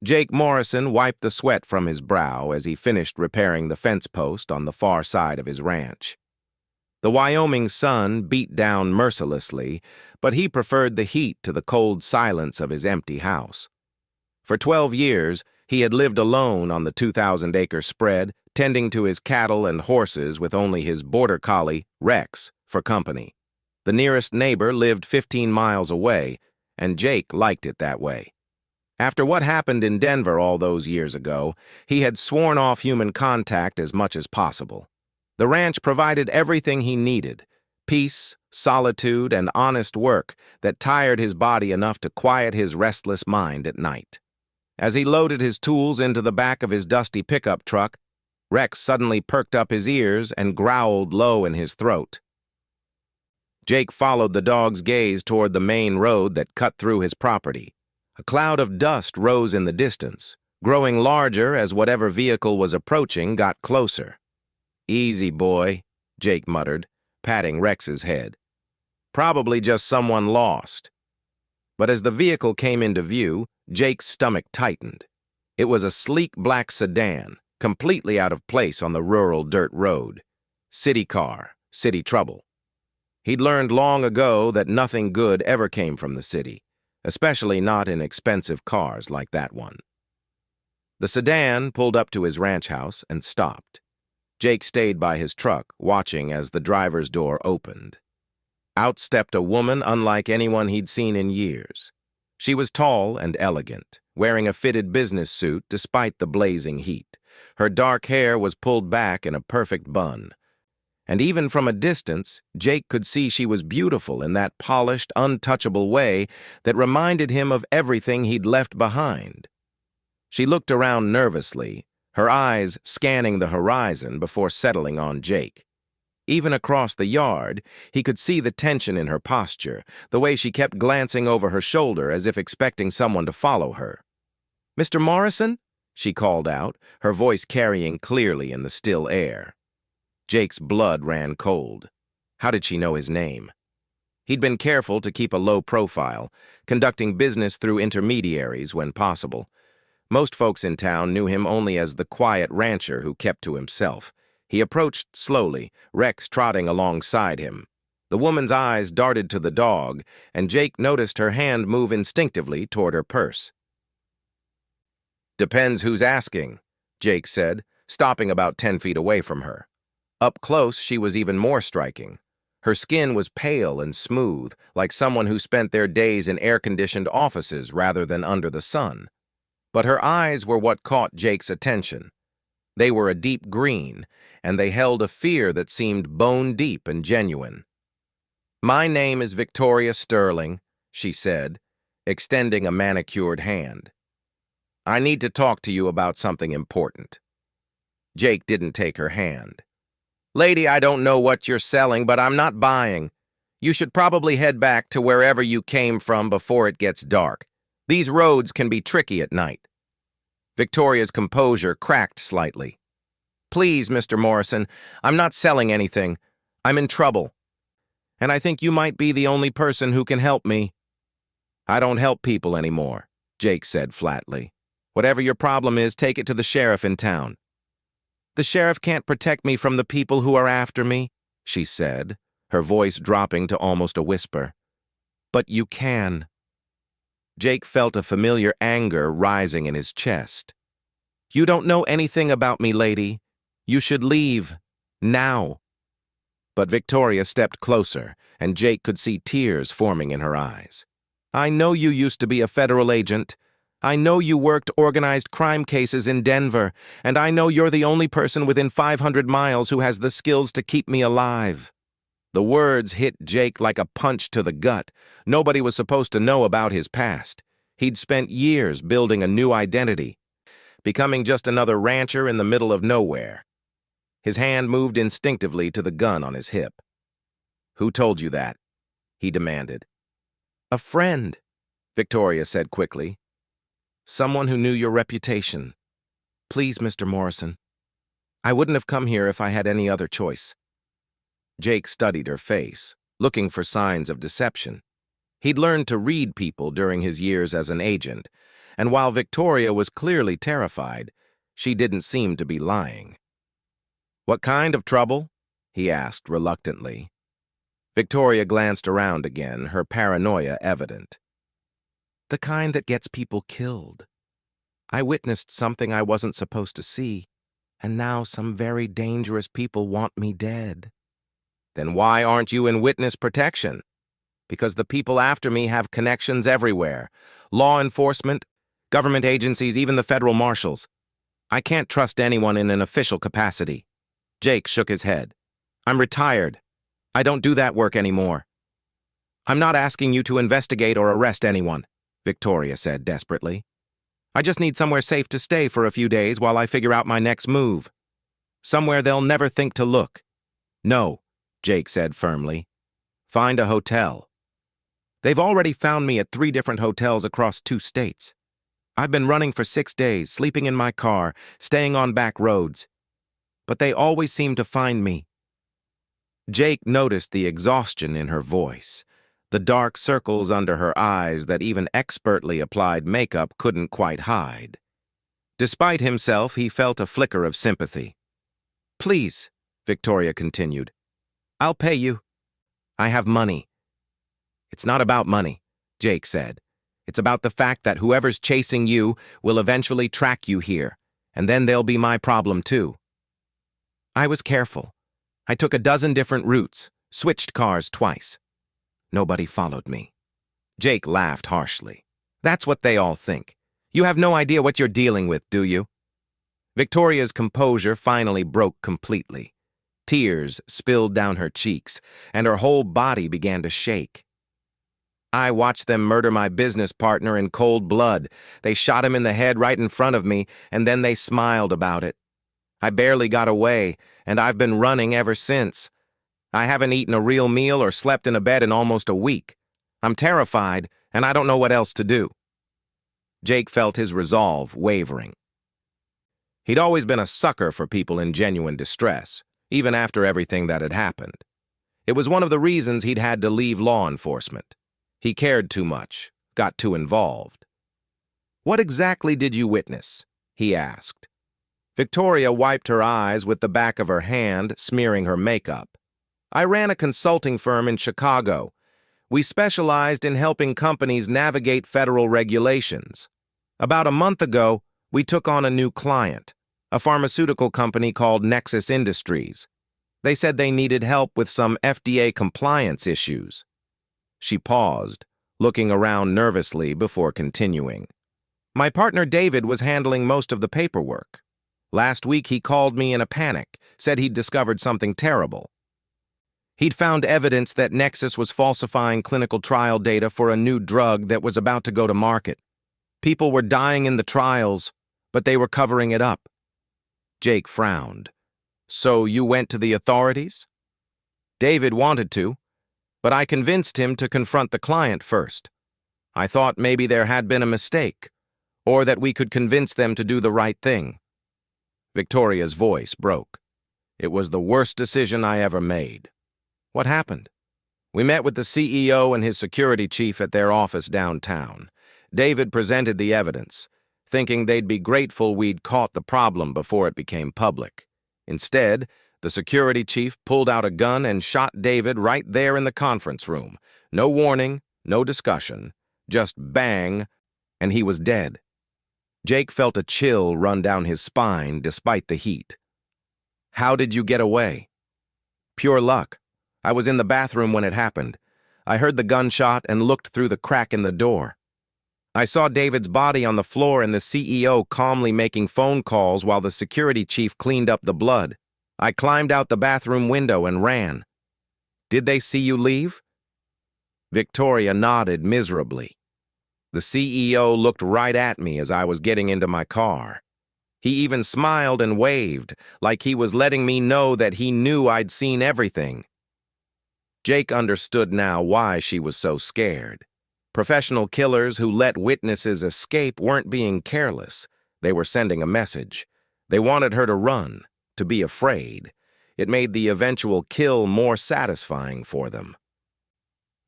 Jake Morrison wiped the sweat from his brow as he finished repairing the fence post on the far side of his ranch. The Wyoming sun beat down mercilessly, but he preferred the heat to the cold silence of his empty house. For 12 years, he had lived alone on the 2,000-acre spread, tending to his cattle and horses with only his border collie, Rex, for company. The nearest neighbor lived 15 miles away, and Jake liked it that way. After what happened in Denver all those years ago, he had sworn off human contact as much as possible. The ranch provided everything he needed: peace, solitude, and honest work that tired his body enough to quiet his restless mind at night. As he loaded his tools into the back of his dusty pickup truck, Rex suddenly perked up his ears and growled low in his throat. Jake followed the dog's gaze toward the main road that cut through his property. A cloud of dust rose in the distance, growing larger as whatever vehicle was approaching got closer. "Easy, boy," Jake muttered, patting Rex's head. "Probably just someone lost." But as the vehicle came into view, Jake's stomach tightened. It was a sleek black sedan, completely out of place on the rural dirt road. City car, city trouble. He'd learned long ago that nothing good ever came from the city, especially not in expensive cars like that one. The sedan pulled up to his ranch house and stopped. Jake stayed by his truck, watching as the driver's door opened. Out stepped a woman unlike anyone he'd seen in years. She was tall and elegant, wearing a fitted business suit despite the blazing heat. Her dark hair was pulled back in a perfect bun. And even from a distance, Jake could see she was beautiful in that polished, untouchable way that reminded him of everything he'd left behind. She looked around nervously, her eyes scanning the horizon before settling on Jake. Even across the yard, he could see the tension in her posture, the way she kept glancing over her shoulder as if expecting someone to follow her. "Mr. Morrison?" she called out, her voice carrying clearly in the still air. Jake's blood ran cold. How did she know his name? He'd been careful to keep a low profile, conducting business through intermediaries when possible. Most folks in town knew him only as the quiet rancher who kept to himself. He approached slowly, Rex trotting alongside him. The woman's eyes darted to the dog, and Jake noticed her hand move instinctively toward her purse. "Depends who's asking," Jake said, stopping about 10 feet away from her. Up close, she was even more striking. Her skin was pale and smooth, like someone who spent their days in air-conditioned offices rather than under the sun. But her eyes were what caught Jake's attention. They were a deep green, and they held a fear that seemed bone-deep and genuine. "My name is Victoria Sterling," she said, extending a manicured hand. "I need to talk to you about something important." Jake didn't take her hand. "Lady, I don't know what you're selling, but I'm not buying. You should probably head back to wherever you came from before it gets dark. These roads can be tricky at night." Victoria's composure cracked slightly. "Please, Mr. Morrison, I'm not selling anything. I'm in trouble. And I think you might be the only person who can help me." "I don't help people anymore," Jake said flatly. "Whatever your problem is, take it to the sheriff in town." "The sheriff can't protect me from the people who are after me," she said, her voice dropping to almost a whisper. "But you can." Jake felt a familiar anger rising in his chest. "You don't know anything about me, lady. You should leave. Now." But Victoria stepped closer, and Jake could see tears forming in her eyes. "I know you used to be a federal agent. I know you worked organized crime cases in Denver, and I know you're the only person within 500 miles who has the skills to keep me alive." The words hit Jake like a punch to the gut. Nobody was supposed to know about his past. He'd spent years building a new identity, becoming just another rancher in the middle of nowhere. His hand moved instinctively to the gun on his hip. "Who told you that?" he demanded. "A friend," Victoria said quickly. "Someone who knew your reputation. Please, Mr. Morrison. I wouldn't have come here if I had any other choice." Jake studied her face, looking for signs of deception. He'd learned to read people during his years as an agent, and while Victoria was clearly terrified, she didn't seem to be lying. "What kind of trouble?" he asked reluctantly. Victoria glanced around again, her paranoia evident. "The kind that gets people killed. I witnessed something I wasn't supposed to see, and now some very dangerous people want me dead." "Then why aren't you in witness protection?" "Because the people after me have connections everywhere. Law enforcement, government agencies, even the federal marshals. I can't trust anyone in an official capacity." Jake shook his head. "I'm retired. I don't do that work anymore." "I'm not asking you to investigate or arrest anyone," Victoria said desperately. "I just need somewhere safe to stay for a few days while I figure out my next move. Somewhere they'll never think to look." "No," Jake said firmly. "Find a hotel." "They've already found me at 3 different hotels across 2 states. I've been running for 6 days, sleeping in my car, staying on back roads. But they always seem to find me." Jake noticed the exhaustion in her voice, the dark circles under her eyes that even expertly applied makeup couldn't quite hide. Despite himself, he felt a flicker of sympathy. "Please," Victoria continued, "I'll pay you. I have money." "It's not about money," Jake said. "It's about the fact that whoever's chasing you will eventually track you here, and then they'll be my problem too." "I was careful. I took a dozen different routes, switched cars twice. Nobody followed me." Jake laughed harshly. "That's what they all think. You have no idea what you're dealing with, do you?" Victoria's composure finally broke completely. Tears spilled down her cheeks, and her whole body began to shake. "I watched them murder my business partner in cold blood. They shot him in the head right in front of me, and then they smiled about it. I barely got away, and I've been running ever since. I haven't eaten a real meal or slept in a bed in almost a week. I'm terrified, and I don't know what else to do." Jake felt his resolve wavering. He'd always been a sucker for people in genuine distress, even after everything that had happened. It was one of the reasons he'd had to leave law enforcement. He cared too much, got too involved. "What exactly did you witness?" he asked. Victoria wiped her eyes with the back of her hand, smearing her makeup. "I ran a consulting firm in Chicago. We specialized in helping companies navigate federal regulations. About a month ago, we took on a new client, a pharmaceutical company called Nexus Industries. They said they needed help with some FDA compliance issues." She paused, looking around nervously before continuing. "My partner David was handling most of the paperwork. Last week he called me in a panic, said he'd discovered something terrible. He'd found evidence that Nexus was falsifying clinical trial data for a new drug that was about to go to market. People were dying in the trials, but they were covering it up." Jake frowned. "So you went to the authorities?" "David wanted to, but I convinced him to confront the client first. I thought maybe there had been a mistake, or that we could convince them to do the right thing." Victoria's voice broke. "It was the worst decision I ever made." "What happened?" "We met with the CEO and his security chief at their office downtown. David presented the evidence, thinking they'd be grateful we'd caught the problem before it became public. Instead, the security chief pulled out a gun and shot David right there in the conference room. No warning, no discussion, just bang, and he was dead." Jake felt a chill run down his spine despite the heat. "How did you get away?" "Pure luck. I was in the bathroom when it happened. I heard the gunshot and looked through the crack in the door. I saw David's body on the floor and the CEO calmly making phone calls while the security chief cleaned up the blood. I climbed out the bathroom window and ran." "Did they see you leave?" Victoria nodded miserably. "The CEO looked right at me as I was getting into my car. He even smiled and waved, like he was letting me know that he knew I'd seen everything." Jake understood now why she was so scared. Professional killers who let witnesses escape weren't being careless. They were sending a message. They wanted her to run, to be afraid. It made the eventual kill more satisfying for them.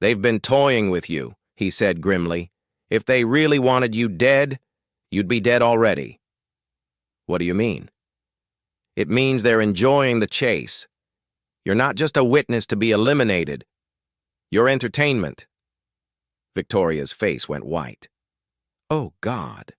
"They've been toying with you," he said grimly. "If they really wanted you dead, you'd be dead already. What do you mean? It means they're enjoying the chase. You're not just a witness to be eliminated. You're entertainment. Victoria's face went white. Oh, God.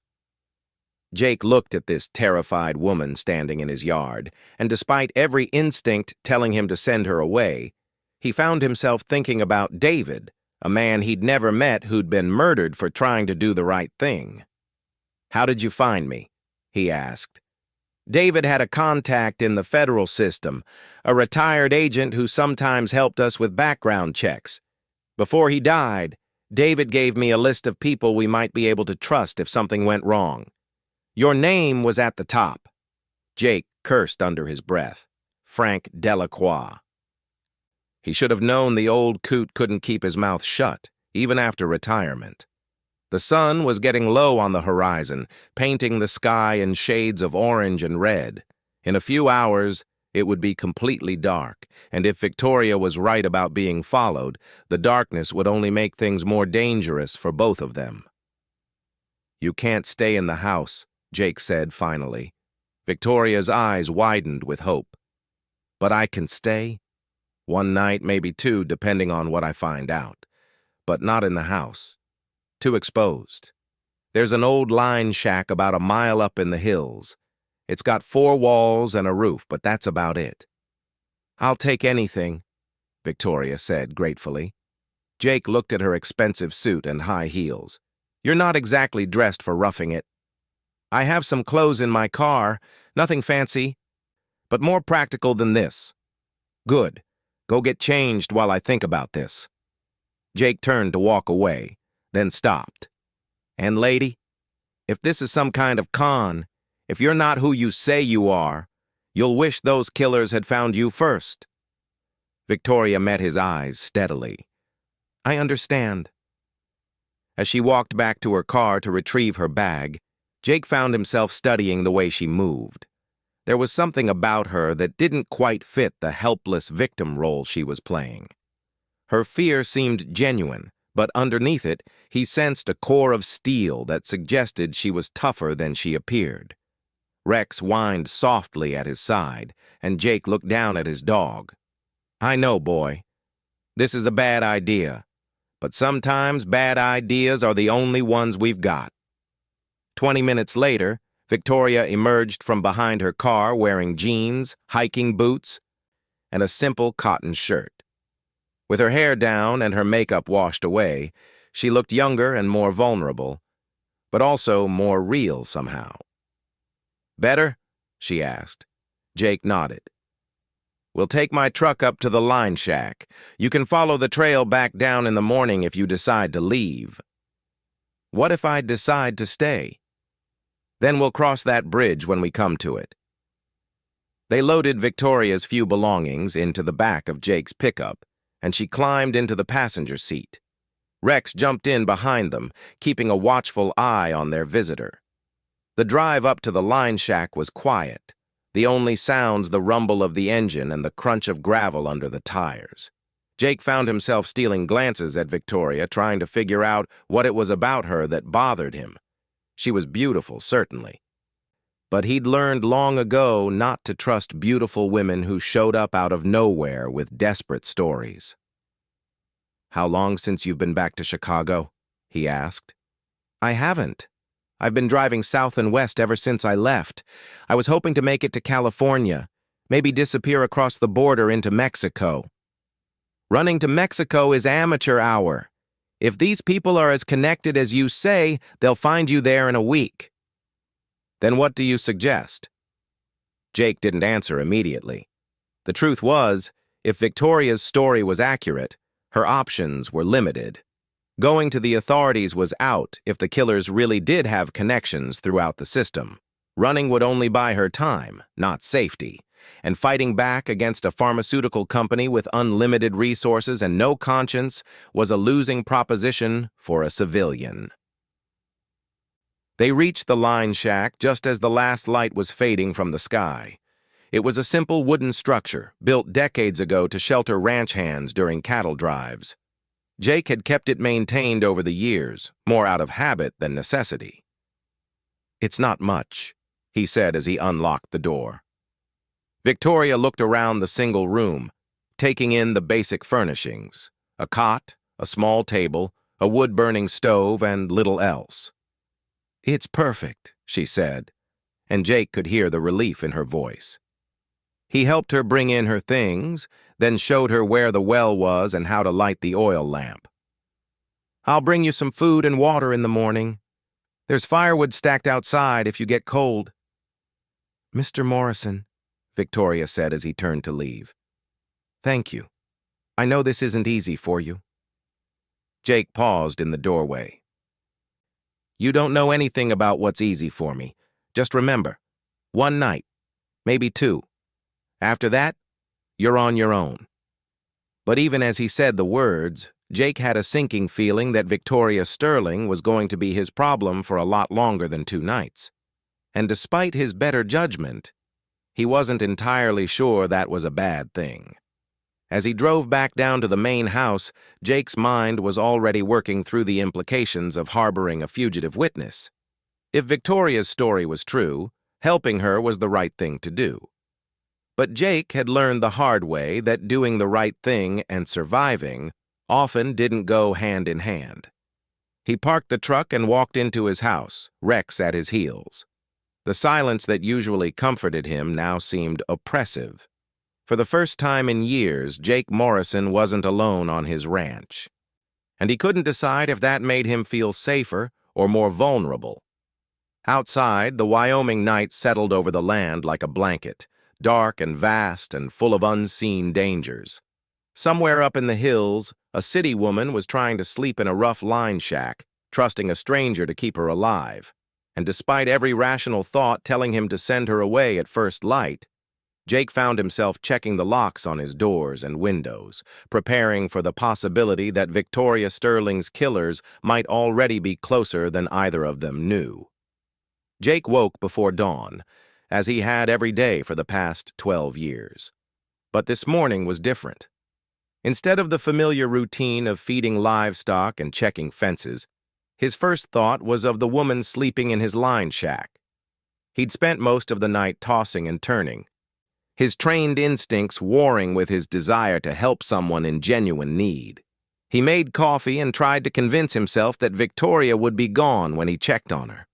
Jake looked at this terrified woman standing in his yard, and despite every instinct telling him to send her away, he found himself thinking about David, a man he'd never met who'd been murdered for trying to do the right thing. "How did you find me?" he asked. David had a contact in the federal system, a retired agent who sometimes helped us with background checks. Before he died, David gave me a list of people we might be able to trust if something went wrong. Your name was at the top. Jake cursed under his breath. Frank Delacroix. He should have known the old coot couldn't keep his mouth shut, even after retirement. The sun was getting low on the horizon, painting the sky in shades of orange and red. In a few hours, it would be completely dark, and if Victoria was right about being followed, the darkness would only make things more dangerous for both of them. "You can't stay in the house," Jake said finally. Victoria's eyes widened with hope. "But I can stay? One night, maybe two, depending on what I find out. But not in the house. Too exposed. There's an old line shack about a mile up in the hills. It's got 4 walls and a roof, but that's about it." "I'll take anything," Victoria said gratefully. Jake looked at her expensive suit and high heels. "You're not exactly dressed for roughing it." "I have some clothes in my car, nothing fancy, but more practical than this." "Good. Go get changed while I think about this." Jake turned to walk away, then stopped. "And lady, if this is some kind of con, if you're not who you say you are, you'll wish those killers had found you first." Victoria met his eyes steadily. "I understand." As she walked back to her car to retrieve her bag, Jake found himself studying the way she moved. There was something about her that didn't quite fit the helpless victim role she was playing. Her fear seemed genuine, but underneath it, he sensed a core of steel that suggested she was tougher than she appeared. Rex whined softly at his side, and Jake looked down at his dog. "I know, boy. This is a bad idea, but sometimes bad ideas are the only ones we've got." 20 minutes later, Victoria emerged from behind her car wearing jeans, hiking boots, and a simple cotton shirt. With her hair down and her makeup washed away, she looked younger and more vulnerable, but also more real somehow. "Better?" she asked. Jake nodded. "We'll take my truck up to the line shack. You can follow the trail back down in the morning if you decide to leave." "What if I decide to stay?" "Then we'll cross that bridge when we come to it." They loaded Victoria's few belongings into the back of Jake's pickup, and she climbed into the passenger seat. Rex jumped in behind them, keeping a watchful eye on their visitor. The drive up to the line shack was quiet, the only sounds the rumble of the engine and the crunch of gravel under the tires. Jake found himself stealing glances at Victoria, trying to figure out what it was about her that bothered him. She was beautiful, certainly. But he'd learned long ago not to trust beautiful women who showed up out of nowhere with desperate stories. "How long since you've been back to Chicago?" he asked. "I haven't. I've been driving south and west ever since I left. I was hoping to make it to California, maybe disappear across the border into Mexico." "Running to Mexico is amateur hour. If these people are as connected as you say, they'll find you there in a week." "Then what do you suggest?" Jake didn't answer immediately. The truth was, if Victoria's story was accurate, her options were limited. Going to the authorities was out if the killers really did have connections throughout the system. Running would only buy her time, not safety. And fighting back against a pharmaceutical company with unlimited resources and no conscience was a losing proposition for a civilian. They reached the line shack just as the last light was fading from the sky. It was a simple wooden structure, built decades ago to shelter ranch hands during cattle drives. Jake had kept it maintained over the years, more out of habit than necessity. "It's not much," he said as he unlocked the door. Victoria looked around the single room, taking in the basic furnishings: a cot, a small table, a wood-burning stove, and little else. "It's perfect," she said, and Jake could hear the relief in her voice. He helped her bring in her things, then showed her where the well was and how to light the oil lamp. "I'll bring you some food and water in the morning. There's firewood stacked outside if you get cold." "Mr. Morrison," Victoria said as he turned to leave. "Thank you. I know this isn't easy for you." Jake paused in the doorway. "You don't know anything about what's easy for me. Just remember, 1 night, maybe 2. After that, you're on your own." But even as he said the words, Jake had a sinking feeling that Victoria Sterling was going to be his problem for a lot longer than 2 nights. And despite his better judgment, he wasn't entirely sure that was a bad thing. As he drove back down to the main house, Jake's mind was already working through the implications of harboring a fugitive witness. If Victoria's story was true, helping her was the right thing to do. But Jake had learned the hard way that doing the right thing and surviving often didn't go hand in hand. He parked the truck and walked into his house, Rex at his heels. The silence that usually comforted him now seemed oppressive. For the first time in years, Jake Morrison wasn't alone on his ranch. And he couldn't decide if that made him feel safer or more vulnerable. Outside, the Wyoming night settled over the land like a blanket, dark and vast and full of unseen dangers. Somewhere up in the hills, a city woman was trying to sleep in a rough line shack, trusting a stranger to keep her alive. And despite every rational thought telling him to send her away at first light, Jake found himself checking the locks on his doors and windows, preparing for the possibility that Victoria Sterling's killers might already be closer than either of them knew. Jake woke before dawn, as he had every day for the past 12 years. But this morning was different. Instead of the familiar routine of feeding livestock and checking fences, his first thought was of the woman sleeping in his line shack. He'd spent most of the night tossing and turning, his trained instincts warring with his desire to help someone in genuine need. He made coffee and tried to convince himself that Victoria would be gone when he checked on her.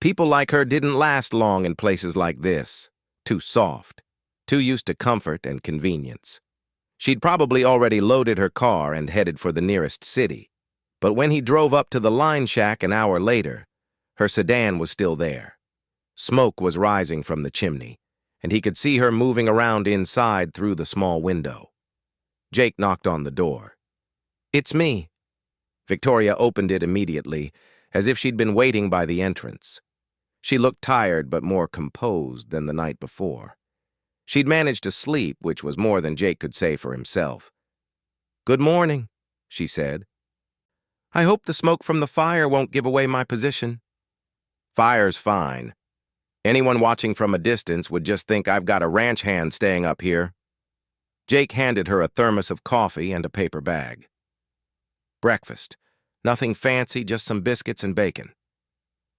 People like her didn't last long in places like this. Too soft, too used to comfort and convenience. She'd probably already loaded her car and headed for the nearest city. But when he drove up to the line shack an hour later, her sedan was still there. Smoke was rising from the chimney, and he could see her moving around inside through the small window. Jake knocked on the door. "It's me." Victoria opened it immediately, as if she'd been waiting by the entrance. She looked tired but more composed than the night before. She'd managed to sleep, which was more than Jake could say for himself. "Good morning," she said. "I hope the smoke from the fire won't give away my position." "Fire's fine. Anyone watching from a distance would just think I've got a ranch hand staying up here." Jake handed her a thermos of coffee and a paper bag. "Breakfast. Nothing fancy, just some biscuits and bacon."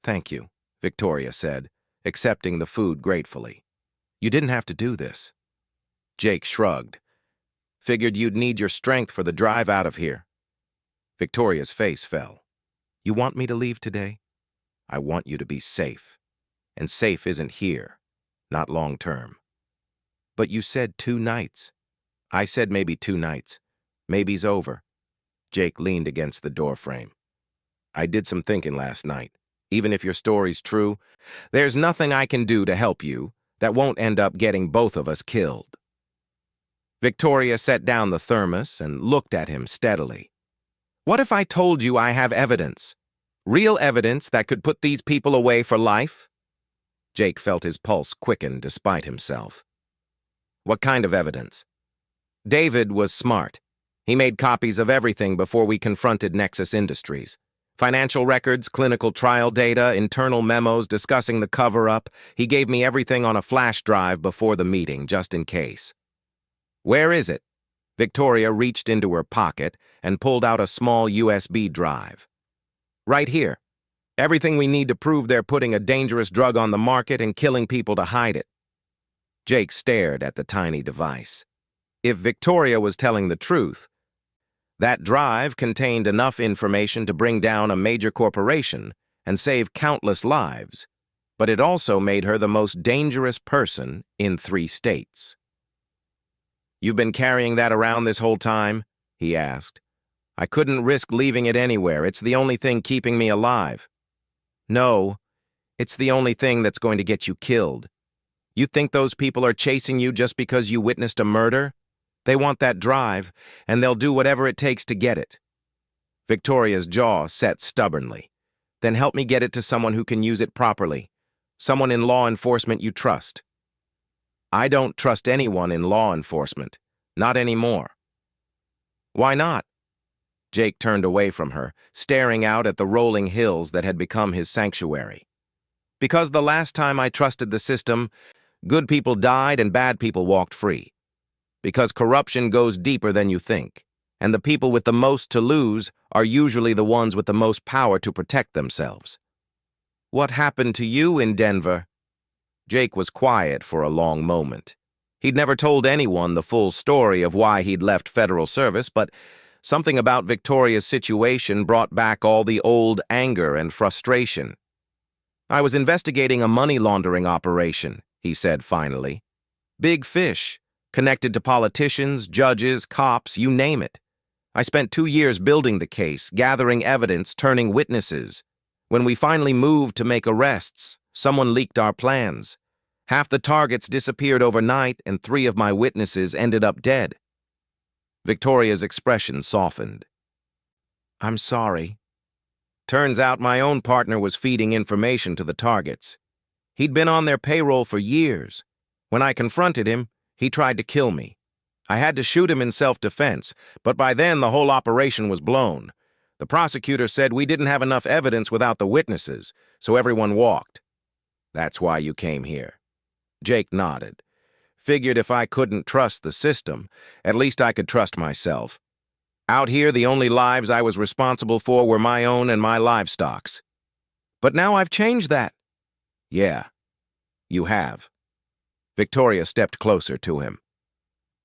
"Thank you," Victoria said, accepting the food gratefully. "You didn't have to do this." Jake shrugged. "Figured you'd need your strength for the drive out of here." Victoria's face fell. "You want me to leave today?" "I want you to be safe. And safe isn't here. Not long term." "But you said 2 nights." "I said maybe 2 nights. Maybe's over." Jake leaned against the doorframe. "I did some thinking last night. Even if your story's true, there's nothing I can do to help you that won't end up getting both of us killed." Victoria set down the thermos and looked at him steadily. "What if I told you I have evidence? Real evidence that could put these people away for life?" Jake felt his pulse quicken despite himself. "What kind of evidence?" David was smart. He made copies of everything before we confronted Nexus Industries. Financial records, clinical trial data, internal memos discussing the cover-up. He gave me everything on a flash drive before the meeting, just in case. "Where is it?" Victoria reached into her pocket and pulled out a small USB drive. "Right here." Everything we need to prove they're putting a dangerous drug on the market and killing people to hide it. Jake stared at the tiny device. If Victoria was telling the truth, that drive contained enough information to bring down a major corporation and save countless lives, but it also made her the most dangerous person in 3 states. "You've been carrying that around this whole time?" he asked. "I couldn't risk leaving it anywhere. It's the only thing keeping me alive." "No, it's the only thing that's going to get you killed. You think those people are chasing you just because you witnessed a murder? They want that drive, and they'll do whatever it takes to get it." Victoria's jaw set stubbornly. "Then help me get it to someone who can use it properly. Someone in law enforcement you trust." "I don't trust anyone in law enforcement. Not anymore." "Why not?" Jake turned away from her, staring out at the rolling hills that had become his sanctuary. "Because the last time I trusted the system, good people died and bad people walked free. Because corruption goes deeper than you think, and the people with the most to lose are usually the ones with the most power to protect themselves." "What happened to you in Denver?" Jake was quiet for a long moment. He'd never told anyone the full story of why he'd left federal service, but something about Victoria's situation brought back all the old anger and frustration. "I was investigating a money laundering operation," he said finally. "Big fish. Connected to politicians, judges, cops, you name it. I spent 2 years building the case, gathering evidence, turning witnesses. When we finally moved to make arrests, someone leaked our plans. Half the targets disappeared overnight, and 3 of my witnesses ended up dead." Victoria's expression softened. "I'm sorry. Turns out my own partner was feeding information to the targets. He'd been on their payroll for years. When I confronted him, he tried to kill me. I had to shoot him in self-defense, but by then the whole operation was blown. The prosecutor said we didn't have enough evidence without the witnesses, so everyone walked." "That's why you came here." Jake nodded. "Figured if I couldn't trust the system, at least I could trust myself. Out here, the only lives I was responsible for were my own and my livestock's. But now I've changed that." "Yeah, you have." Victoria stepped closer to him.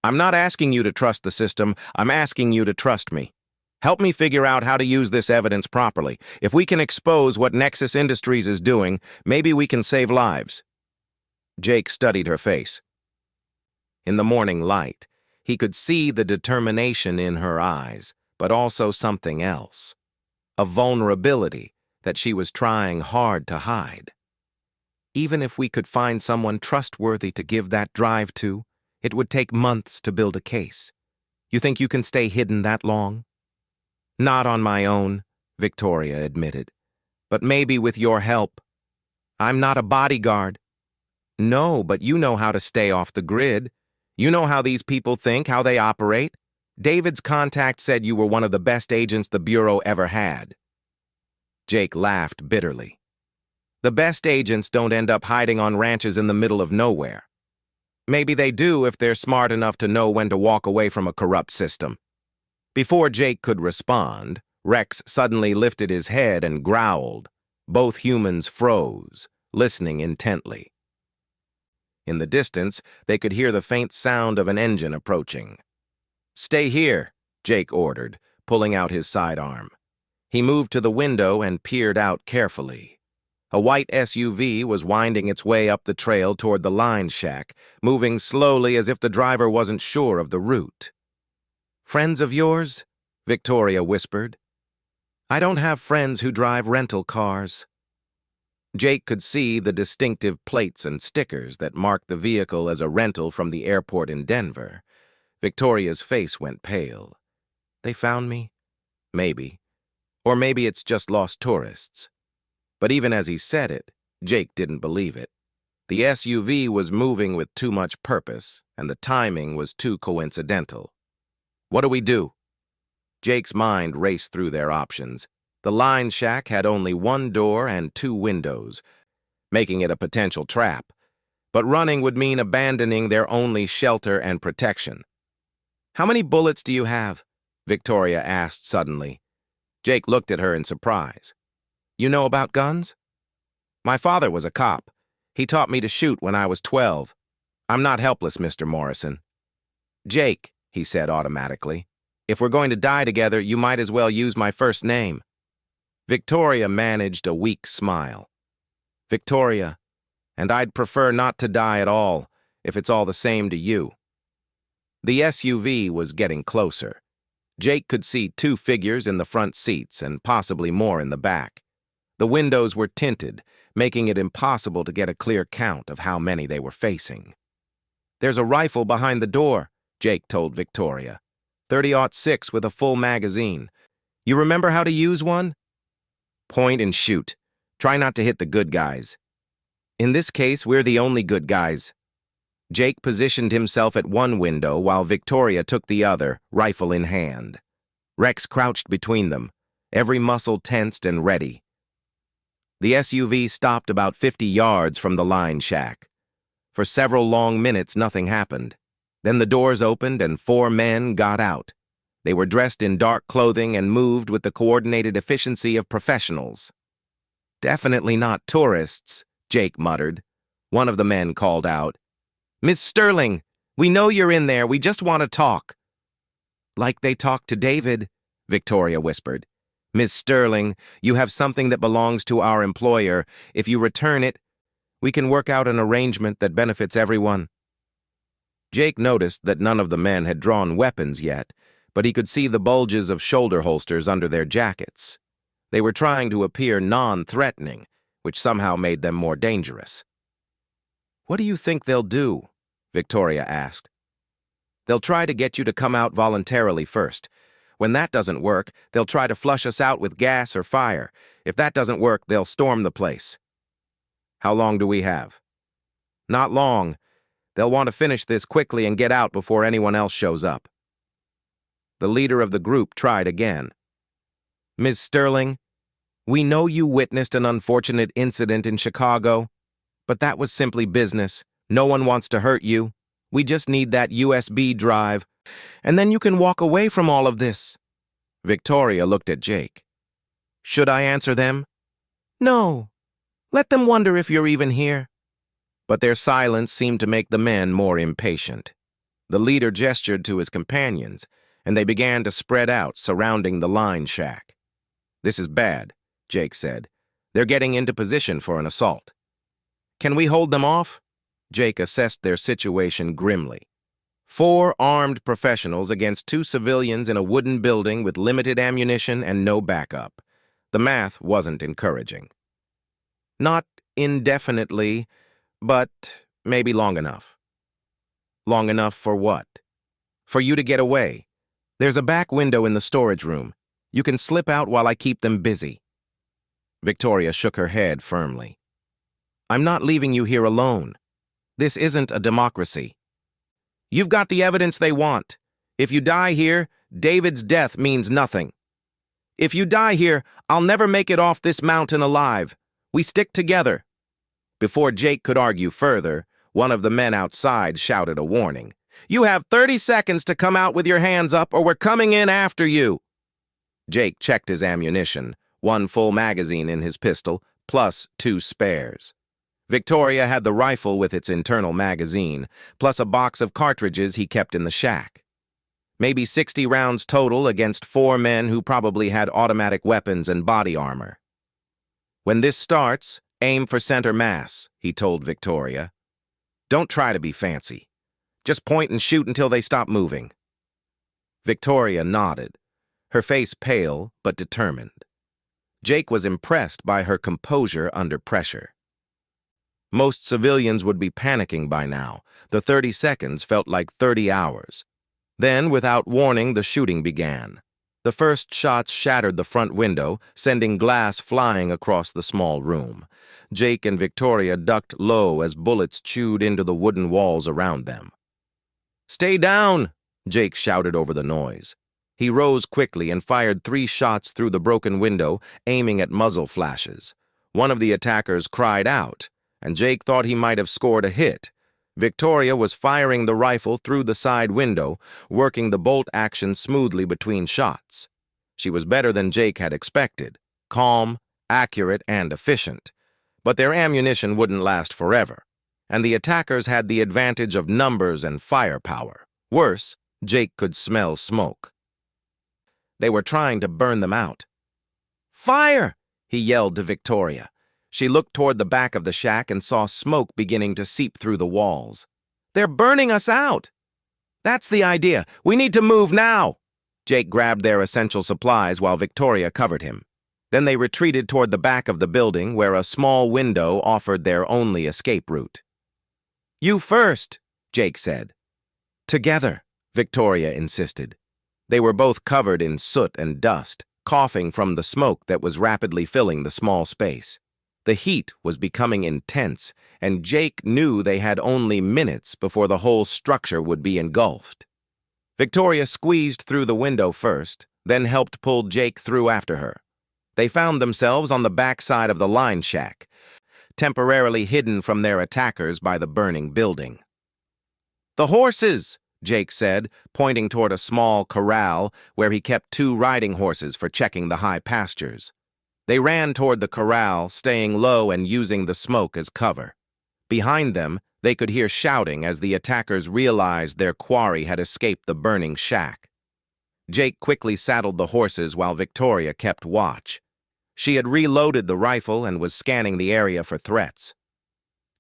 "I'm not asking you to trust the system. I'm asking you to trust me. Help me figure out how to use this evidence properly. If we can expose what Nexus Industries is doing, maybe we can save lives." Jake studied her face. In the morning light, he could see the determination in her eyes, but also something else. A vulnerability that she was trying hard to hide. "Even if we could find someone trustworthy to give that drive to, it would take months to build a case. You think you can stay hidden that long?" "Not on my own," Victoria admitted. "But maybe with your help. I'm not a bodyguard." "No, but you know how to stay off the grid. You know how these people think, how they operate. David's contact said you were one of the best agents the Bureau ever had." Jake laughed bitterly. "The best agents don't end up hiding on ranches in the middle of nowhere. Maybe they do if they're smart enough to know when to walk away from a corrupt system." Before Jake could respond, Rex suddenly lifted his head and growled. Both humans froze, listening intently. In the distance, they could hear the faint sound of an engine approaching. "Stay here," Jake ordered, pulling out his sidearm. He moved to the window and peered out carefully. A white SUV was winding its way up the trail toward the line shack, moving slowly as if the driver wasn't sure of the route. "Friends of yours?" Victoria whispered. "I don't have friends who drive rental cars." Jake could see the distinctive plates and stickers that marked the vehicle as a rental from the airport in Denver. Victoria's face went pale. "They found me? Maybe. Or maybe it's just lost tourists." But even as he said it, Jake didn't believe it. The SUV was moving with too much purpose, and the timing was too coincidental. "What do we do?" Jake's mind raced through their options. The line shack had only 1 door and 2 windows, making it a potential trap. But running would mean abandoning their only shelter and protection. "How many bullets do you have?" Victoria asked suddenly. Jake looked at her in surprise. You know about guns? My father was a cop. He taught me to shoot when I was 12. I'm not helpless, Mr. Morrison. Jake, he said automatically. If we're going to die together, you might as well use my first name. Victoria managed a weak smile. Victoria, and I'd prefer not to die at all, if it's all the same to you. The SUV was getting closer. Jake could see 2 figures in the front seats and possibly more in the back. The windows were tinted, making it impossible to get a clear count of how many they were facing. There's a rifle behind the door, Jake told Victoria. .30-06 with a full magazine. You remember how to use one? Point and shoot. Try not to hit the good guys. In this case, we're the only good guys. Jake positioned himself at one window while Victoria took the other, rifle in hand. Rex crouched between them, every muscle tensed and ready. The SUV stopped about 50 yards from the line shack. For several long minutes, nothing happened. Then the doors opened and 4 men got out. They were dressed in dark clothing and moved with the coordinated efficiency of professionals. Definitely not tourists, Jake muttered. One of the men called out, Miss Sterling, we know you're in there. We just want to talk. Like they talked to David, Victoria whispered. Miss Sterling, you have something that belongs to our employer. If you return it, we can work out an arrangement that benefits everyone. Jake noticed that none of the men had drawn weapons yet, but he could see the bulges of shoulder holsters under their jackets. They were trying to appear non-threatening, which somehow made them more dangerous. What do you think they'll do? Victoria asked. They'll try to get you to come out voluntarily first. When that doesn't work, they'll try to flush us out with gas or fire. If that doesn't work, they'll storm the place. How long do we have? Not long. They'll want to finish this quickly and get out before anyone else shows up. The leader of the group tried again. Ms. Sterling, we know you witnessed an unfortunate incident in Chicago, but that was simply business. No one wants to hurt you. We just need that USB drive, and then you can walk away from all of this. Victoria looked at Jake. Should I answer them? No. Let them wonder if you're even here. But their silence seemed to make the men more impatient. The leader gestured to his companions, and they began to spread out, surrounding the line shack. This is bad, Jake said. They're getting into position for an assault. Can we hold them off? Jake assessed their situation grimly. 4 armed professionals against 2 civilians in a wooden building with limited ammunition and no backup. The math wasn't encouraging. Not indefinitely, but maybe long enough. Long enough for what? For you to get away. There's a back window in the storage room. You can slip out while I keep them busy. Victoria shook her head firmly. I'm not leaving you here alone. This isn't a democracy. You've got the evidence they want. If you die here, David's death means nothing. If you die here, I'll never make it off this mountain alive. We stick together. Before Jake could argue further, one of the men outside shouted a warning. You have 30 seconds to come out with your hands up or we're coming in after you. Jake checked his ammunition, 1 full magazine in his pistol, plus 2 spares. Victoria had the rifle with its internal magazine, plus a box of cartridges he kept in the shack. Maybe 60 rounds total against 4 men who probably had automatic weapons and body armor. When this starts, aim for center mass, he told Victoria. Don't try to be fancy. Just point and shoot until they stop moving. Victoria nodded, her face pale but determined. Jake was impressed by her composure under pressure. Most civilians would be panicking by now. The 30 seconds felt like 30 hours. Then, without warning, the shooting began. The first shots shattered the front window, sending glass flying across the small room. Jake and Victoria ducked low as bullets chewed into the wooden walls around them. Stay down, Jake shouted over the noise. He rose quickly and fired 3 shots through the broken window, aiming at muzzle flashes. One of the attackers cried out, and Jake thought he might have scored a hit. Victoria was firing the rifle through the side window, working the bolt action smoothly between shots. She was better than Jake had expected, calm accurate and efficient. But their ammunition wouldn't last forever, and the attackers had the advantage of numbers and firepower. Worse, Jake could smell smoke. They were trying to burn them out. "Fire!" he yelled to Victoria. She looked toward the back of the shack and saw smoke beginning to seep through the walls. "They're burning us out!" "That's the idea. We need to move now!" Jake grabbed their essential supplies while Victoria covered him. Then they retreated toward the back of the building where a small window offered their only escape route. "You first," Jake said. "Together," Victoria insisted. They were both covered in soot and dust, coughing from the smoke that was rapidly filling the small space. The heat was becoming intense, and Jake knew they had only minutes before the whole structure would be engulfed. Victoria squeezed through the window first, then helped pull Jake through after her. They found themselves on the back side of the line shack, temporarily hidden from their attackers by the burning building. "The horses!" Jake said, pointing toward a small corral where he kept 2 riding horses for checking the high pastures. They ran toward the corral, staying low and using the smoke as cover. Behind them, they could hear shouting as the attackers realized their quarry had escaped the burning shack. Jake quickly saddled the horses while Victoria kept watch. She had reloaded the rifle and was scanning the area for threats.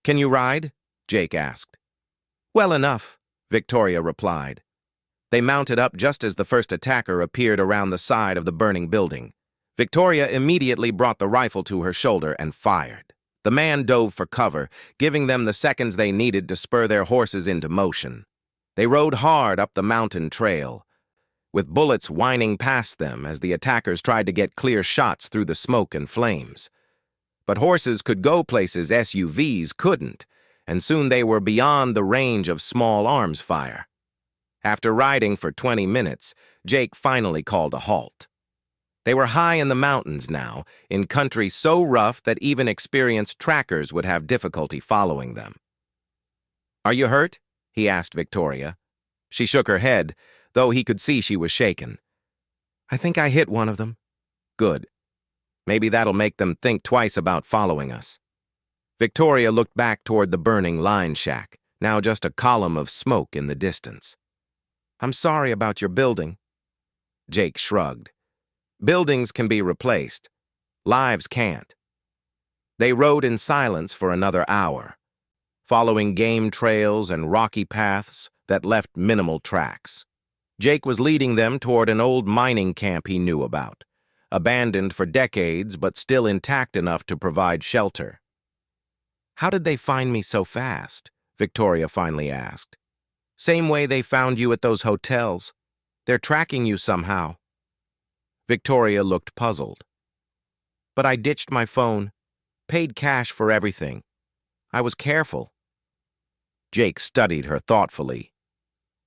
"Can you ride?" Jake asked. "Well enough," Victoria replied. They mounted up just as the first attacker appeared around the side of the burning building. Victoria immediately brought the rifle to her shoulder and fired. The man dove for cover, giving them the seconds they needed to spur their horses into motion. They rode hard up the mountain trail, with bullets whining past them as the attackers tried to get clear shots through the smoke and flames. But horses could go places SUVs couldn't, and soon they were beyond the range of small arms fire. After riding for 20 minutes, Jake finally called a halt. They were high in the mountains now, in country so rough that even experienced trackers would have difficulty following them. "Are you hurt?" he asked Victoria. She shook her head, though he could see she was shaken. "I think I hit one of them." "Good. Maybe that'll make them think twice about following us." Victoria looked back toward the burning line shack, now just a column of smoke in the distance. "I'm sorry about your building." Jake shrugged. "Buildings can be replaced. Lives can't." They rode in silence for another hour, following game trails and rocky paths that left minimal tracks. Jake was leading them toward an old mining camp he knew about, abandoned for decades but still intact enough to provide shelter. "How did they find me so fast?" Victoria finally asked. "Same way they found you at those hotels. They're tracking you somehow." Victoria looked puzzled. "But I ditched my phone, paid cash for everything. I was careful." Jake studied her thoughtfully.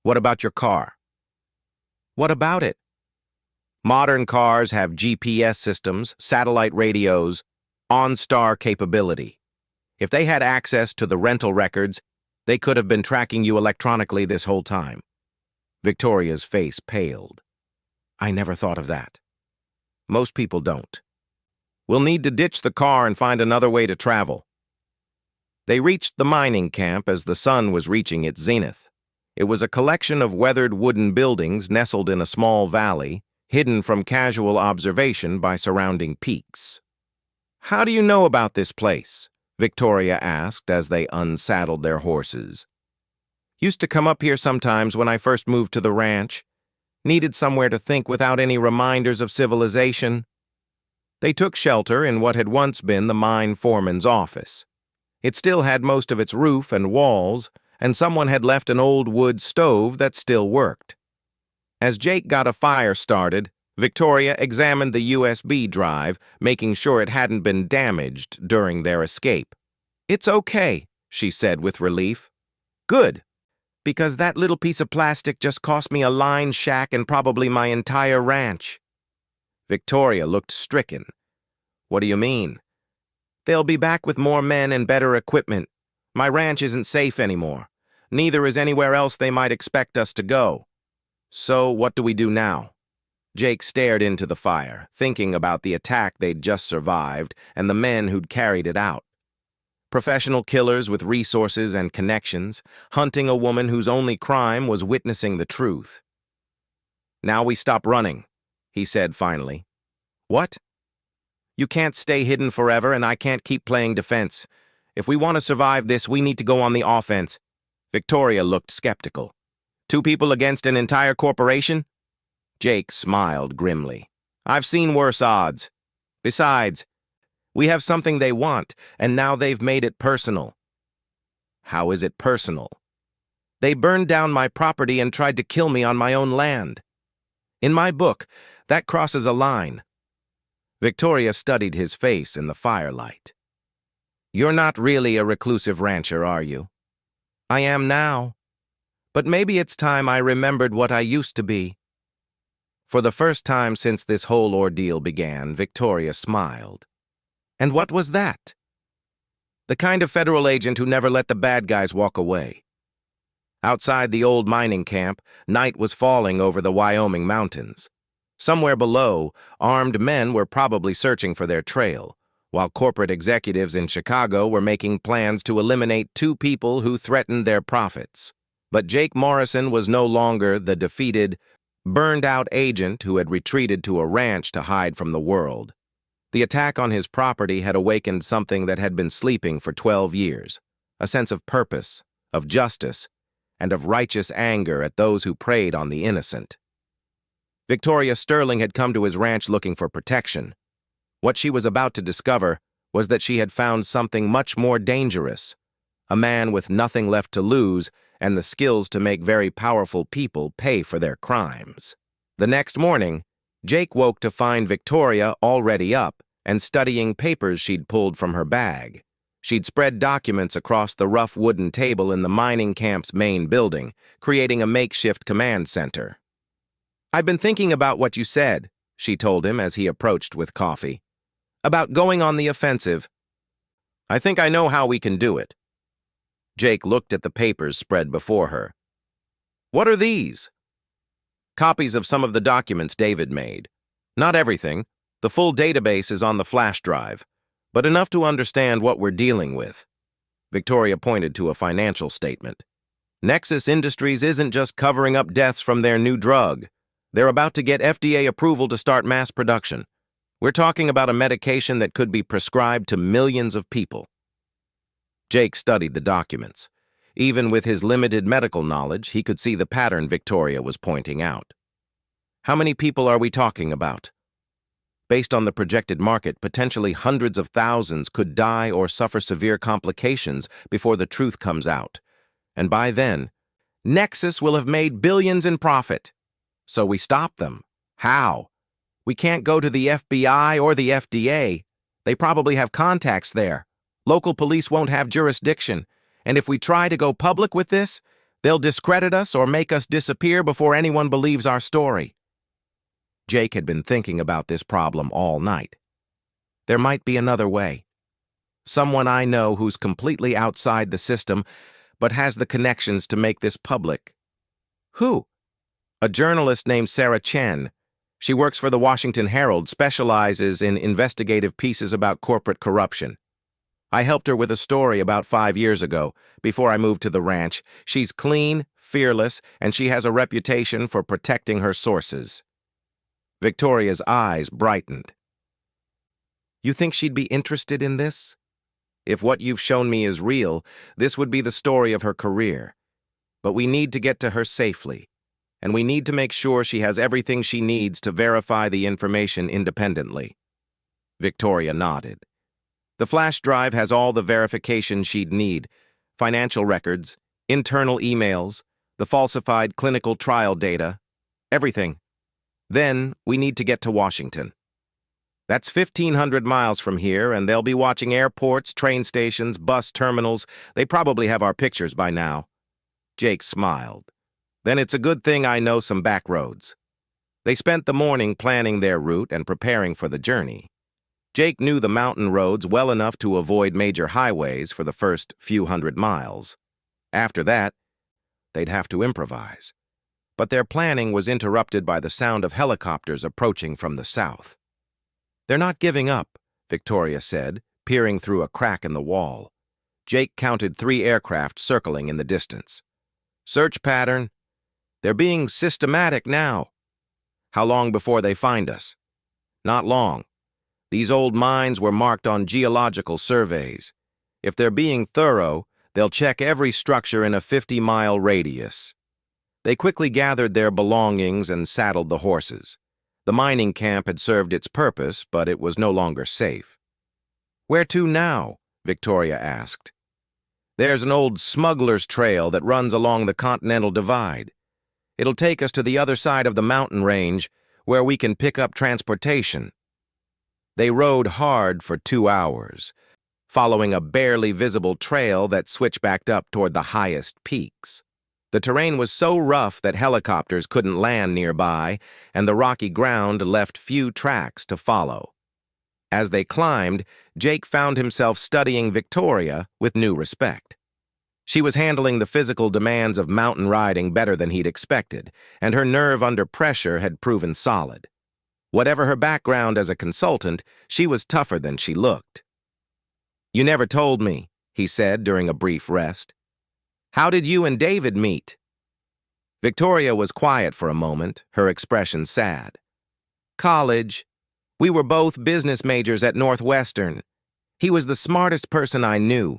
"What about your car?" "What about it?" "Modern cars have GPS systems, satellite radios, OnStar capability. If they had access to the rental records, they could have been tracking you electronically this whole time." Victoria's face paled. "I never thought of that." "Most people don't. We'll need to ditch the car and find another way to travel." They reached the mining camp as the sun was reaching its zenith. It was a collection of weathered wooden buildings nestled in a small valley, hidden from casual observation by surrounding peaks. "How do you know about this place?" Victoria asked as they unsaddled their horses. "Used to come up here sometimes when I first moved to the ranch. Needed somewhere to think without any reminders of civilization." They took shelter in what had once been the mine foreman's office. It still had most of its roof and walls, and someone had left an old wood stove that still worked. As Jake got a fire started, Victoria examined the USB drive, making sure it hadn't been damaged during their escape. "It's okay," she said with relief. "Good. Because that little piece of plastic just cost me a line shack and probably my entire ranch." Victoria looked stricken. "What do you mean?" "They'll be back with more men and better equipment. My ranch isn't safe anymore. Neither is anywhere else they might expect us to go. So what do we do now?" Jake stared into the fire, thinking about the attack they'd just survived and the men who'd carried it out. Professional killers with resources and connections, hunting a woman whose only crime was witnessing the truth. "Now we stop running," he said finally. "What?" "You can't stay hidden forever, and I can't keep playing defense. If we want to survive this, we need to go on the offense." Victoria looked skeptical. "2 people against an entire corporation?" Jake smiled grimly. "I've seen worse odds. Besides, we have something they want, and now they've made it personal." "How is it personal?" "They burned down my property and tried to kill me on my own land. In my book, that crosses a line." Victoria studied his face in the firelight. "You're not really a reclusive rancher, are you?" "I am now. But maybe it's time I remembered what I used to be." For the first time since this whole ordeal began, Victoria smiled. "And what was that?" "The kind of federal agent who never let the bad guys walk away." Outside the old mining camp, night was falling over the Wyoming mountains. Somewhere below, armed men were probably searching for their trail, while corporate executives in Chicago were making plans to eliminate 2 people who threatened their profits. But Jake Morrison was no longer the defeated, burned-out agent who had retreated to a ranch to hide from the world. The attack on his property had awakened something that had been sleeping for 12 years, a sense of purpose, of justice, and of righteous anger at those who preyed on the innocent. Victoria Sterling had come to his ranch looking for protection. What she was about to discover was that she had found something much more dangerous, a man with nothing left to lose and the skills to make very powerful people pay for their crimes. The next morning, Jake woke to find Victoria already up and studying papers she'd pulled from her bag. She'd spread documents across the rough wooden table in the mining camp's main building, creating a makeshift command center. "I've been thinking about what you said," she told him as he approached with coffee. "About going on the offensive. I think I know how we can do it." Jake looked at the papers spread before her. "What are these?" "Copies of some of the documents David made. Not everything. The full database is on the flash drive, but enough to understand what we're dealing with." Victoria pointed to a financial statement. "Nexus Industries isn't just covering up deaths from their new drug. They're about to get FDA approval to start mass production. We're talking about a medication that could be prescribed to millions of people." Jake studied the documents. Even with his limited medical knowledge, he could see the pattern Victoria was pointing out. "How many people are we talking about?" "Based on the projected market, potentially hundreds of thousands could die or suffer severe complications before the truth comes out. And by then, Nexus will have made billions in profit. So we stop them. How? We can't go to the FBI or the FDA. They probably have contacts there. Local police won't have jurisdiction. And if we try to go public with this, they'll discredit us or make us disappear before anyone believes our story." Jake had been thinking about this problem all night. "There might be another way. Someone I know who's completely outside the system, but has the connections to make this public." "Who?" "A journalist named Sarah Chen. She works for the Washington Herald, specializes in investigative pieces about corporate corruption. I helped her with a story about 5 years ago, before I moved to the ranch. She's clean, fearless, and she has a reputation for protecting her sources." Victoria's eyes brightened. "You think she'd be interested in this? If what you've shown me is real, this would be the story of her career. But we need to get to her safely, and we need to make sure she has everything she needs to verify the information independently." Victoria nodded. "The flash drive has all the verification she'd need: financial records, internal emails, the falsified clinical trial data, everything. Then we need to get to Washington. That's 1,500 miles from here, and they'll be watching airports, train stations, bus terminals. They probably have our pictures by now." Jake smiled. "Then it's a good thing I know some back roads." They spent the morning planning their route and preparing for the journey. Jake knew the mountain roads well enough to avoid major highways for the first few hundred miles. After that, they'd have to improvise. but their planning was interrupted by the sound of helicopters approaching from the south. "They're not giving up," Victoria said, peering through a crack in the wall. Jake counted 3 aircraft circling in the distance. "Search pattern. They're being systematic now." "How long before they find us?" "Not long. These old mines were marked on geological surveys. If they're being thorough, they'll check every structure in a 50-mile radius." They quickly gathered their belongings and saddled the horses. The mining camp had served its purpose, but it was no longer safe. "Where to now?" Victoria asked. "There's an old smuggler's trail that runs along the Continental Divide. It'll take us to the other side of the mountain range, where we can pick up transportation." They rode hard for 2 hours, following a barely visible trail that switchbacked up toward the highest peaks. The terrain was so rough that helicopters couldn't land nearby, and the rocky ground left few tracks to follow. As they climbed, Jake found himself studying Victoria with new respect. She was handling the physical demands of mountain riding better than he'd expected, and her nerve under pressure had proven solid. Whatever her background as a consultant, she was tougher than she looked. "You never told me," he said during a brief rest. "How did you and David meet?" Victoria was quiet for a moment, her expression sad. "College. We were both business majors at Northwestern. He was the smartest person I knew,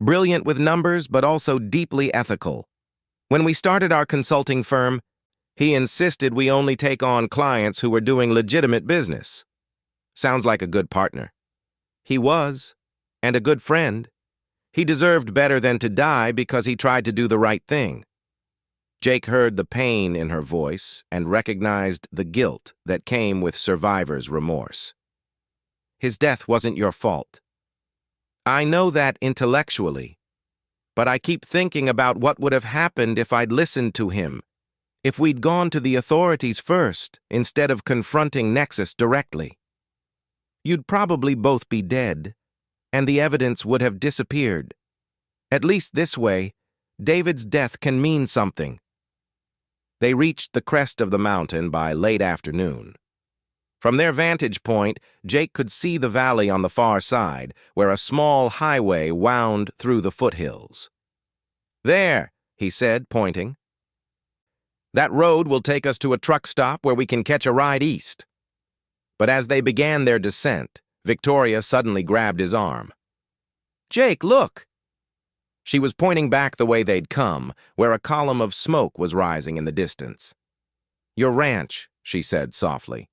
brilliant with numbers but also deeply ethical. When we started our consulting firm, he insisted we only take on clients who were doing legitimate business." "Sounds like a good partner." "He was, and a good friend. He deserved better than to die because he tried to do the right thing." Jake heard the pain in her voice and recognized the guilt that came with survivor's remorse. "His death wasn't your fault." "I know that intellectually, but I keep thinking about what would have happened if I'd listened to him, if we'd gone to the authorities first instead of confronting Nexus directly. You'd probably both be dead, and the evidence would have disappeared. At least this way, David's death can mean something." They reached the crest of the mountain by late afternoon. From their vantage point, Jake could see the valley on the far side, where a small highway wound through the foothills. "There," he said, pointing. "That road will take us to a truck stop where we can catch a ride east." But as they began their descent, Victoria suddenly grabbed his arm. "Jake, look!" She was pointing back the way they'd come, where a column of smoke was rising in the distance. "Your ranch," she said softly.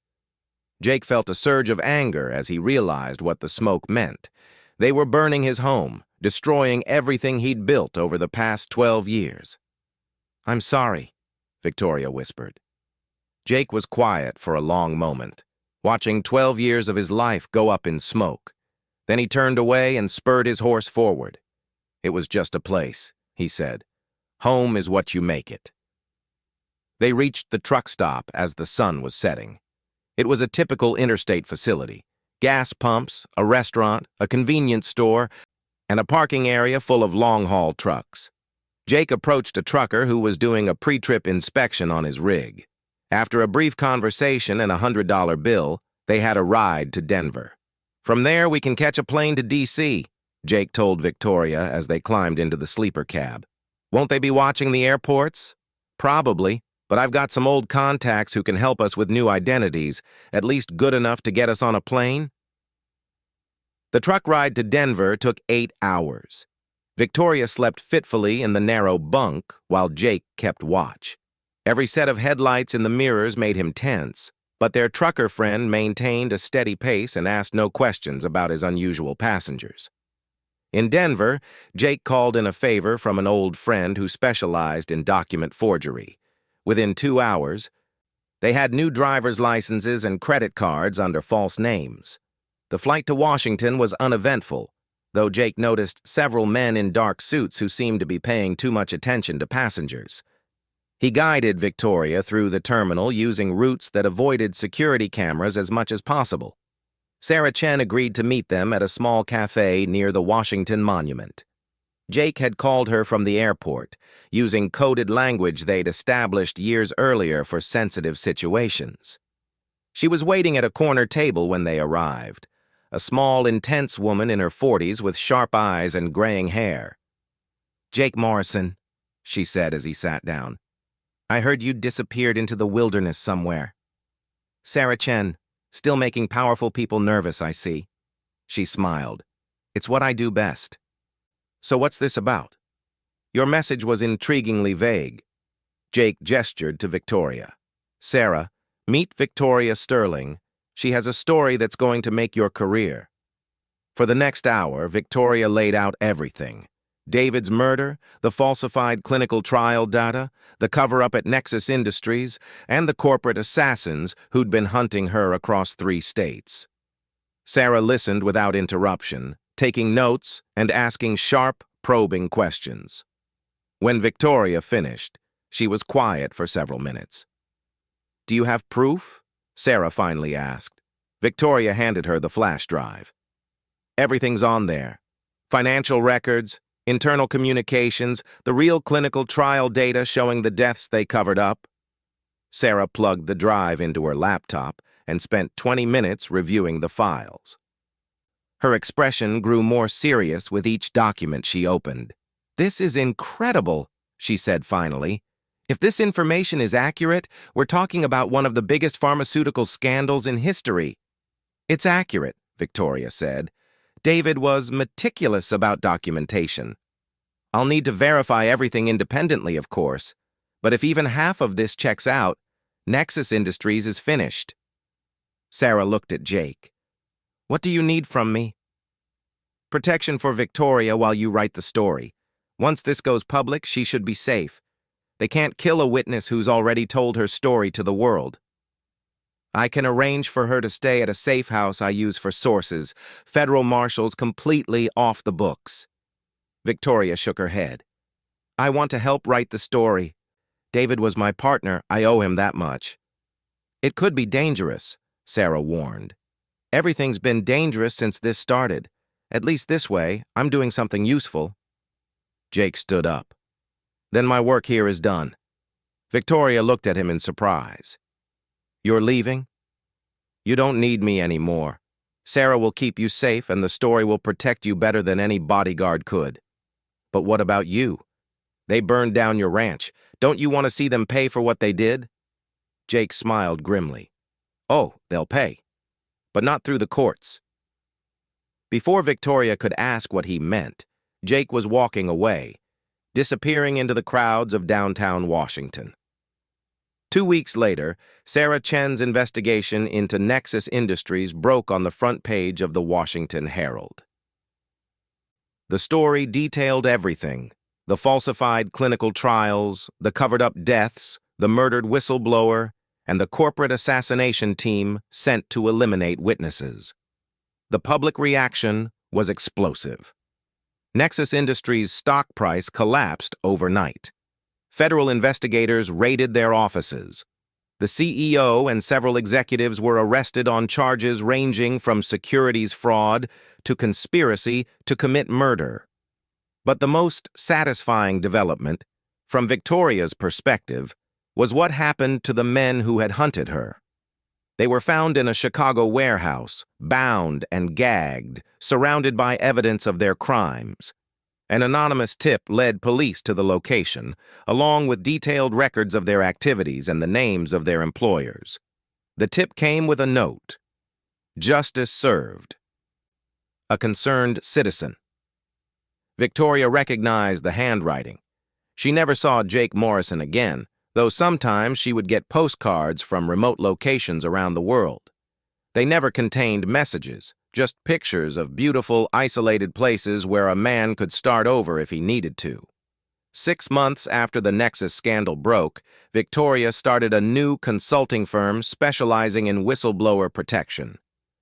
Jake felt a surge of anger as he realized what the smoke meant. They were burning his home, destroying everything he'd built over the past 12 years. "I'm sorry," Victoria whispered. Jake was quiet for a long moment, watching 12 years of his life go up in smoke. Then he turned away and spurred his horse forward. "It was just a place," he said. "Home is what you make it." They reached the truck stop as the sun was setting. It was a typical interstate facility. Gas pumps, a restaurant, a convenience store, and a parking area full of long-haul trucks. Jake approached a trucker who was doing a pre-trip inspection on his rig. After a brief conversation and a $100 bill, they had a ride to Denver. "From there, we can catch a plane to D.C., Jake told Victoria as they climbed into the sleeper cab. "Won't they be watching the airports?" "Probably, but I've got some old contacts who can help us with new identities, at least good enough to get us on a plane." The truck ride to Denver took 8 hours. Victoria slept fitfully in the narrow bunk while Jake kept watch. Every set of headlights in the mirrors made him tense, but their trucker friend maintained a steady pace and asked no questions about his unusual passengers. In Denver, Jake called in a favor from an old friend who specialized in document forgery. Within 2 hours, they had new driver's licenses and credit cards under false names. The flight to Washington was uneventful, though Jake noticed several men in dark suits who seemed to be paying too much attention to passengers. He guided Victoria through the terminal using routes that avoided security cameras as much as possible. Sarah Chen agreed to meet them at a small cafe near the Washington Monument. Jake had called her from the airport, using coded language they'd established years earlier for sensitive situations. She was waiting at a corner table when they arrived, a small, intense woman in her 40s with sharp eyes and graying hair. "Jake Morrison," she said as he sat down. "I heard you'd disappeared into the wilderness somewhere." "Sarah Chen, still making powerful people nervous, I see." She smiled. "It's what I do best." "So what's this about?" "Your message was intriguingly vague." Jake gestured to Victoria. "Sarah, meet Victoria Sterling. She has a story that's going to make your career." For the next hour, Victoria laid out everything. David's murder, the falsified clinical trial data, the cover-up at Nexus Industries, and the corporate assassins who'd been hunting her across 3 states. Sarah listened without interruption, taking notes and asking sharp, probing questions. When Victoria finished, she was quiet for several minutes. "Do you have proof?" Sarah finally asked. Victoria handed her the flash drive. "Everything's on there. Financial records, internal communications, the real clinical trial data showing the deaths they covered up." Sarah plugged the drive into her laptop and spent 20 minutes reviewing the files. Her expression grew more serious with each document she opened. "This is incredible," she said finally. "If this information is accurate, we're talking about one of the biggest pharmaceutical scandals in history." "It's accurate," Victoria said. "David was meticulous about documentation. I'll need to verify everything independently, of course, but if even half of this checks out, Nexus Industries is finished." Sarah looked at Jake. "What do you need from me?" "Protection for Victoria while you write the story. Once this goes public, she should be safe. They can't kill a witness who's already told her story to the world." "I can arrange for her to stay at a safe house I use for sources. Federal marshals completely off the books." Victoria shook her head. "I want to help write the story. David was my partner. I owe him that much." "It could be dangerous," Sarah warned. "Everything's been dangerous since this started. At least this way, I'm doing something useful." Jake stood up. "Then my work here is done." Victoria looked at him in surprise. "You're leaving?" "You don't need me anymore. Sarah will keep you safe and the story will protect you better than any bodyguard could." "But what about you? They burned down your ranch. Don't you want to see them pay for what they did?" Jake smiled grimly. "Oh, they'll pay. But not through the courts." Before Victoria could ask what he meant, Jake was walking away, disappearing into the crowds of downtown Washington. 2 weeks later, Sarah Chen's investigation into Nexus Industries broke on the front page of the Washington Herald. The story detailed everything: the falsified clinical trials, the covered-up deaths, the murdered whistleblower, and the corporate assassination team sent to eliminate witnesses. The public reaction was explosive. Nexus Industries' stock price collapsed overnight. Federal investigators raided their offices. The CEO and several executives were arrested on charges ranging from securities fraud to conspiracy to commit murder. But the most satisfying development, from Victoria's perspective, was what happened to the men who had hunted her. They were found in a Chicago warehouse, bound and gagged, surrounded by evidence of their crimes. An anonymous tip led police to the location, along with detailed records of their activities and the names of their employers. The tip came with a note: "Justice served. A concerned citizen." Victoria recognized the handwriting. She never saw Jake Morrison again, though sometimes she would get postcards from remote locations around the world. They never contained messages, just pictures of beautiful, isolated places where a man could start over if he needed to. 6 months after the Nexus scandal broke, Victoria started a new consulting firm specializing in whistleblower protection.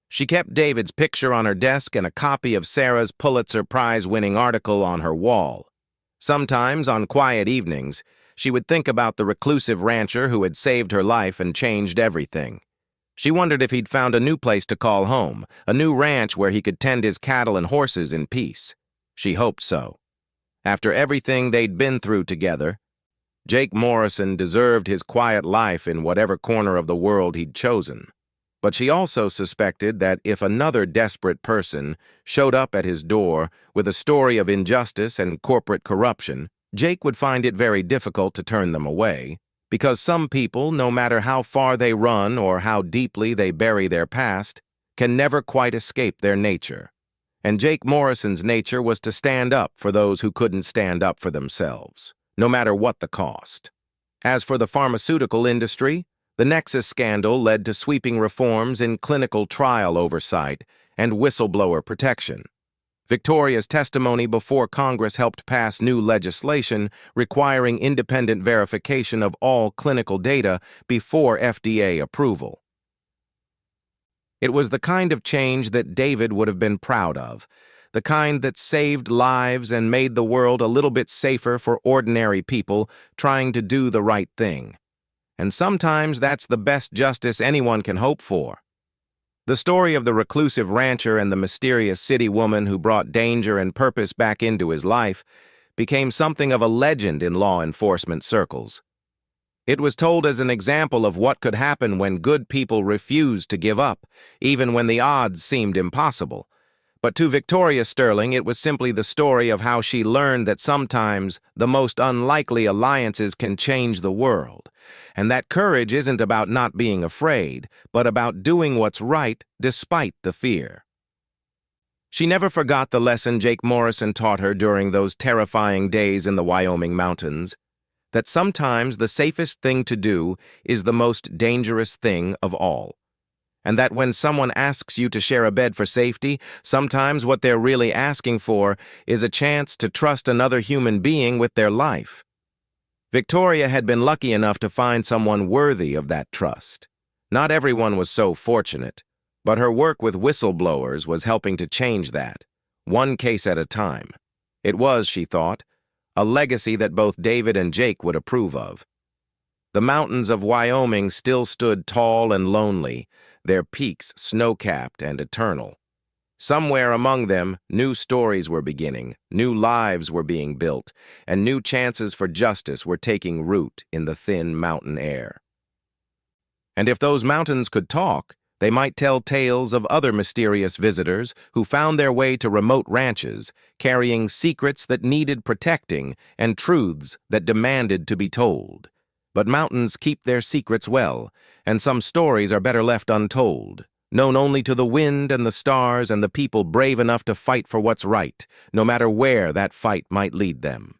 She kept David's picture on her desk and a copy of Sarah's Pulitzer Prize-winning article on her wall. Sometimes, on quiet evenings, she would think about the reclusive rancher who had saved her life and changed everything. She wondered if he'd found a new place to call home, a new ranch where he could tend his cattle and horses in peace. She hoped so. After everything they'd been through together, Jake Morrison deserved his quiet life in whatever corner of the world he'd chosen. But she also suspected that if another desperate person showed up at his door with a story of injustice and corporate corruption, Jake would find it very difficult to turn them away, because some people, no matter how far they run or how deeply they bury their past, can never quite escape their nature. And Jake Morrison's nature was to stand up for those who couldn't stand up for themselves, no matter what the cost. As for the pharmaceutical industry, the Nexus scandal led to sweeping reforms in clinical trial oversight and whistleblower protection. Victoria's testimony before Congress helped pass new legislation requiring independent verification of all clinical data before FDA approval. It was the kind of change that David would have been proud of, the kind that saved lives and made the world a little bit safer for ordinary people trying to do the right thing. And sometimes that's the best justice anyone can hope for. The story of the reclusive rancher and the mysterious city woman who brought danger and purpose back into his life became something of a legend in law enforcement circles. It was told as an example of what could happen when good people refused to give up, even when the odds seemed impossible. But to Victoria Sterling, it was simply the story of how she learned that sometimes the most unlikely alliances can change the world, and that courage isn't about not being afraid, but about doing what's right despite the fear. She never forgot the lesson Jake Morrison taught her during those terrifying days in the Wyoming mountains, that sometimes the safest thing to do is the most dangerous thing of all. And that when someone asks you to share a bed for safety, sometimes what they're really asking for is a chance to trust another human being with their life. Victoria had been lucky enough to find someone worthy of that trust. Not everyone was so fortunate, but her work with whistleblowers was helping to change that, one case at a time. It was, she thought, a legacy that both David and Jake would approve of. The mountains of Wyoming still stood tall and lonely, their peaks snow-capped and eternal. Somewhere among them, new stories were beginning, new lives were being built, and new chances for justice were taking root in the thin mountain air. And if those mountains could talk, they might tell tales of other mysterious visitors who found their way to remote ranches, carrying secrets that needed protecting and truths that demanded to be told. But mountains keep their secrets well, and some stories are better left untold, known only to the wind and the stars and the people brave enough to fight for what's right, no matter where that fight might lead them.